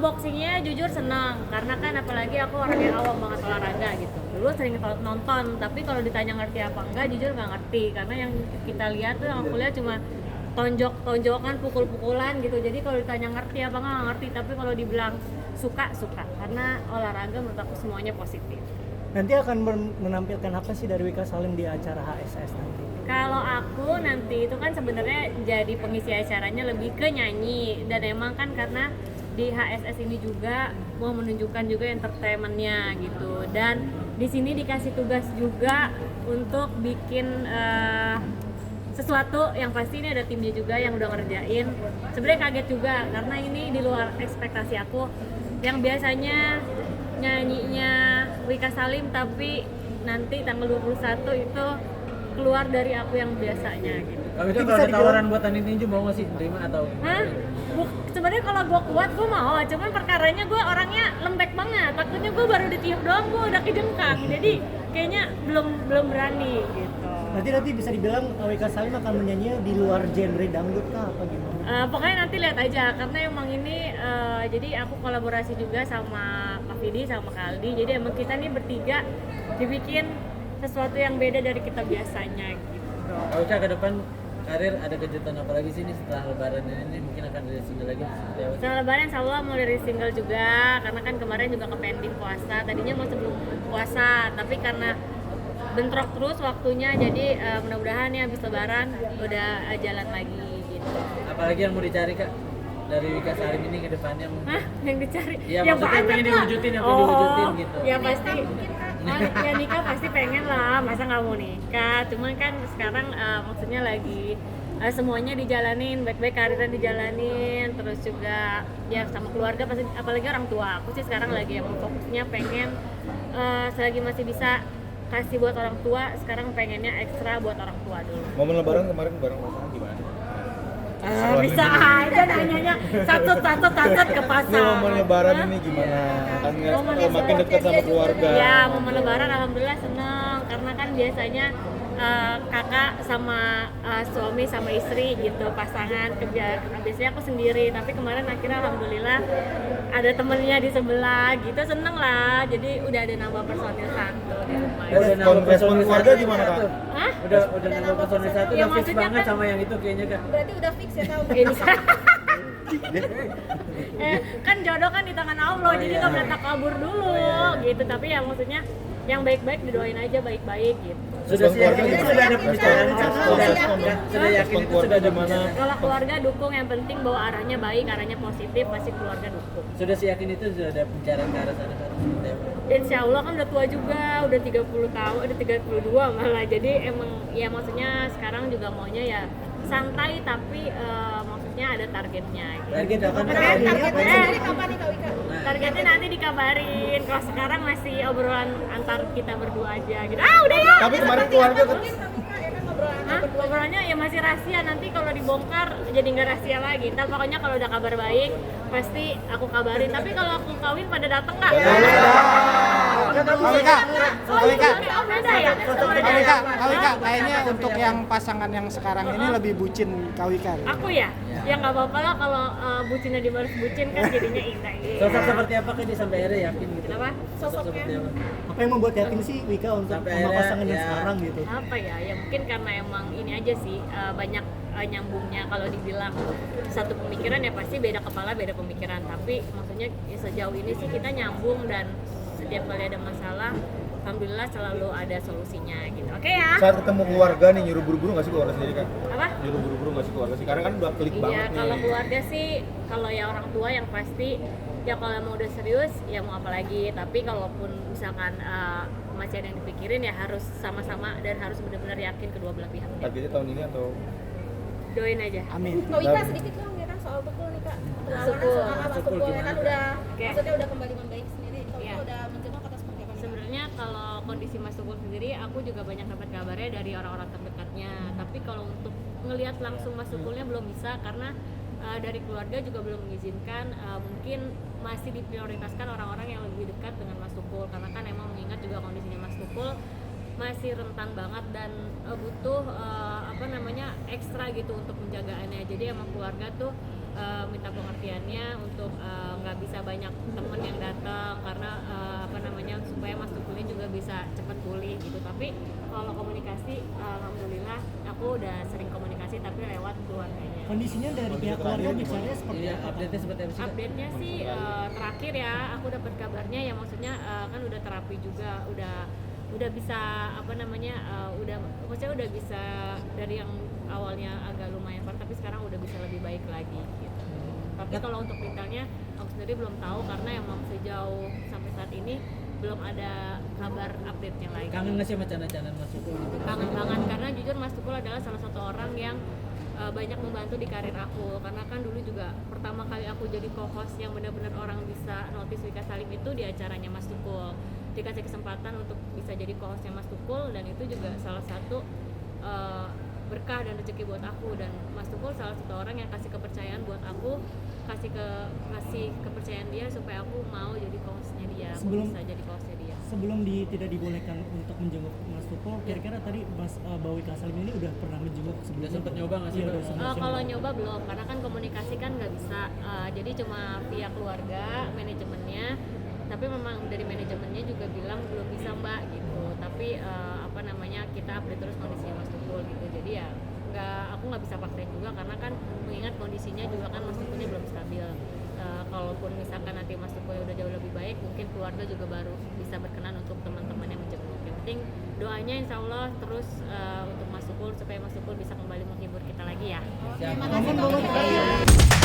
boxingnya jujur senang, karena kan apalagi aku orang yang awam banget olahraga gitu. Dulu sering nonton, tapi kalau ditanya ngerti apa enggak, jujur nggak ngerti. Karena yang kita lihat tuh, yang aku lihat cuma tonjokan, pukul-pukulan gitu. Jadi kalau ditanya ngerti apa enggak, nggak ngerti. Tapi kalau dibilang suka, karena olahraga menurut aku semuanya positif. Nanti akan menampilkan apa sih dari Wika Salim di acara HSS nanti? Kalau aku nanti itu kan sebenarnya jadi pengisi acaranya lebih ke nyanyi, dan emang kan karena di HSS ini juga mau menunjukkan juga entertainmentnya gitu, dan di sini dikasih tugas juga untuk bikin sesuatu yang pasti ini ada timnya juga yang udah ngerjain. Sebenarnya kaget juga karena ini di luar ekspektasi aku, yang biasanya nyanyinya Wika Salim tapi nanti tanggal 21 itu keluar dari aku yang biasanya gitu. Kalau itu kalau ada tawaran buat Tani Tinju mau nggak sih terima atau? Hah? Sebenarnya kalau gue kuat gue mau, cuman perkaranya gue orangnya lembek banget. Takutnya gue baru ditiup doang gue udah kejengkang. Jadi kayaknya belum berani gitu. Nanti bisa dibilang Wika Salim akan menyanyi di luar genre dangdut kah apa gimana? Pokoknya nanti lihat aja, karena emang ini jadi aku kolaborasi juga sama Kak Vidi sama Kak Aldi. Jadi emang kita nih bertiga dibikin sesuatu yang beda dari kita biasanya gitu. Kalau Wika ke depan karir ada kejutan apa lagi sih nih setelah lebaran ini, mungkin akan ada single lagi seperti apa? Setelah lebaran insya Allah mau dari single juga, karena kan kemarin juga ke pending puasa, tadinya mau sebelum puasa, tapi karena bentrok terus waktunya, jadi mudah-mudahan ya habis lebaran udah jalan lagi gitu. Apalagi yang mau dicari Kak dari Wika Salim ini ke depannya? Hah? Yang dicari? Iya, Ya maksudnya banyak pengen lah. diwujudin, yang pengen diwujudin gitu. Ya pasti. Ya nikah pasti pengen lah, masa nggak mau nikah? Cuman kan sekarang maksudnya lagi semuanya dijalanin, baik-baik karirnya dijalanin, terus juga ya sama keluarga pasti, apalagi orang tua. Aku sih sekarang lagi yang fokusnya pengen selagi masih bisa kasih buat orang tua, sekarang pengennya ekstra buat orang tua dulu. Momen lebaran kemarin bareng pasangan gimana? Bisa aja nanyanya satu ke pasar. Ini momen lebaran ini gimana? Kan makin dekat sama keluarga. Ya, momen lebaran alhamdulillah seneng, karena kan biasanya kakak sama suami sama istri gitu pasangan kerja, biasanya aku sendiri, tapi kemarin akhirnya alhamdulillah ada temennya di sebelah gitu, seneng lah. Jadi udah ada nambah personil satu di rumah. Respon keluarga gimana Kak? Hah? Udah nambah personil satu, Ya, udah fix maksudnya banget kan- sama yang itu kayaknya Kak. Berarti udah fix ya tahu. Kan jodoh kan di tangan Allah, jadi nggak boleh tak kabur dulu gitu. Tapi ya maksudnya yang baik-baik didoain aja baik-baik gitu. Sudah sih yakin itu sudah ada pembicaraan, sudah yakin itu sudah ada mana? Kalau keluarga dukung, yang penting bahwa arahnya baik, arahnya positif, pasti keluarga dukung. sudah sih yakin itu sudah ada pembicaraan ke arah sana Kak. Seperti apa? Insya Allah kan udah tua juga, udah 30 tahun, udah 32 malah. Jadi emang ya maksudnya sekarang juga maunya ya santai, tapi maksudnya ada targetnya gitu. Target apa Kak? Targetnya sendiri kapan nih Kak Wika? Targetnya nanti dikabarin. Kalau sekarang masih obrolan antar kita berdua aja gitu. Udah ya. Tapi kemarin keluarga Mungkin Kak Wika ya kan ngobrolan Hah? Obrolannya ya masih rahasia, nanti kalau dibongkar jadi nggak rahasia lagi. Ntar pokoknya kalau udah kabar baik pasti aku kabarin. Tapi kalau aku kawin pada dateng nggak? Kawika, Oh beda ya? Kawika, kayaknya untuk yang pasangan yang sekarang ini lebih bucin Kawika. Aku ya? Ya nggak apa-apa lah kalau bucinnya dibalas bucin kan jadinya indah. Sosok seperti apa Kak dia sampai akhirnya yakin gitu? Kenapa? Sosok seperti apa? Apa yang membuat yakin sih Wika untuk Sampai sama akhirnya, pasangan yang ya. sekarang gitu? Apa ya? Ya mungkin karena emang ini aja sih, banyak nyambungnya. Kalau dibilang satu pemikiran ya pasti beda kepala beda pemikiran, tapi maksudnya ya sejauh ini sih kita nyambung, dan setiap kali ada masalah alhamdulillah selalu ada solusinya gitu. Oke ya? Saat ketemu keluarga nih nyuruh buru-buru nggak sih keluarga sendiri Kak? Apa? Nyuruh buru-buru nggak sih keluarga sih? Karena kan udah klik Iya, banget nih. kalau keluarga sih, kalau ya orang tua yang pasti ya kalau mau udah serius ya mau apa lagi. Tapi kalaupun misalkan masih ada yang dipikirin ya harus sama-sama dan harus benar-benar yakin kedua belah pihak. Targetnya tahun ini atau? Doain aja. Amin. Kak Wika sedikit dong ya kan soal bekul nih Kak. Sukul. Sukul ya kan udah Oke. maksudnya udah kembali membaik sendiri. Kak Iya. Wika udah menjenguk atau seperti apa nih? Sebenarnya kalau kondisi Mas Tukul sendiri, aku juga banyak dapat kabarnya dari orang-orang terdekatnya. Tapi kalau untuk ngelihat langsung Mas Tukulnya belum bisa, karena dari keluarga juga belum mengizinkan. Mungkin masih diprioritaskan orang-orang yang lebih dekat dengan Mas Tukul, karena kan emang mengingat juga kondisinya Mas Tukul masih rentan banget dan butuh ekstra gitu untuk penjagaannya. Jadi emang keluarga tuh minta pengertiannya untuk nggak bisa banyak temen yang datang karena apa namanya supaya Mas Tukulnya juga bisa cepat pulih gitu. Tapi kalau komunikasi alhamdulillah aku udah sering komunikasi tapi lewat keluarganya. Kondisinya dari pihak keluarga bicaranya seperti Iya, apa? update-nya seperti apa sih Kak? Update-nya sih terakhir ya aku dapat kabarnya ya maksudnya kan udah terapi juga, udah bisa apa namanya udah maksudnya udah bisa dari yang awalnya agak lumayan parah tapi sekarang udah bisa lebih baik lagi gitu. Tapi kalau untuk detailnya aku sendiri belum tahu karena emang sejauh sampai saat ini belum ada kabar update-nya lagi. Kangen nggak sih sama canda-candaan Mas Tukul gitu? Kangen banget karena jujur Mas Tukul adalah salah satu orang yang banyak membantu di karir aku karena kan dulu juga pertama kali aku jadi co-host yang benar-benar orang bisa notice Wika Salim itu di acaranya Mas Tukul, dikasih kesempatan untuk bisa jadi co-hostnya Mas Tukul dan itu juga salah satu berkah dan rezeki buat aku dan Mas Tukul salah satu orang yang kasih kepercayaan buat aku, kasih kepercayaan dia supaya aku mau jadi co-hostnya dia, aku bisa jadi co-hostnya dia. Sebelum tidak dibolehkan untuk menjenguk Mas Tukul, kira-kira tadi Mas Mbak Wika Salim ini udah pernah menjenguk sebelumnya? Udah sempet nyoba nggak sih, Iya, Mbak? udah sempet Kalau nyoba belum, karena kan komunikasi kan nggak bisa, jadi cuma via keluarga, manajemennya. Tapi memang dari manajemennya juga bilang belum bisa Mbak gitu. Tapi apa namanya kita update terus kondisinya Mas Tukul gitu. Jadi ya aku nggak bisa paksain juga karena kan mengingat kondisinya juga kan Mas Tukulnya belum stabil. Kalaupun misalkan nanti Mas Tukul udah jauh lebih baik, mungkin keluarga juga baru bisa berkenan untuk teman-teman yang menjenguk. Yang penting doanya insya Allah terus untuk Mas Tukul supaya Mas Tukul bisa kembali menghibur kita lagi ya. Siap. Momen-momen terakhir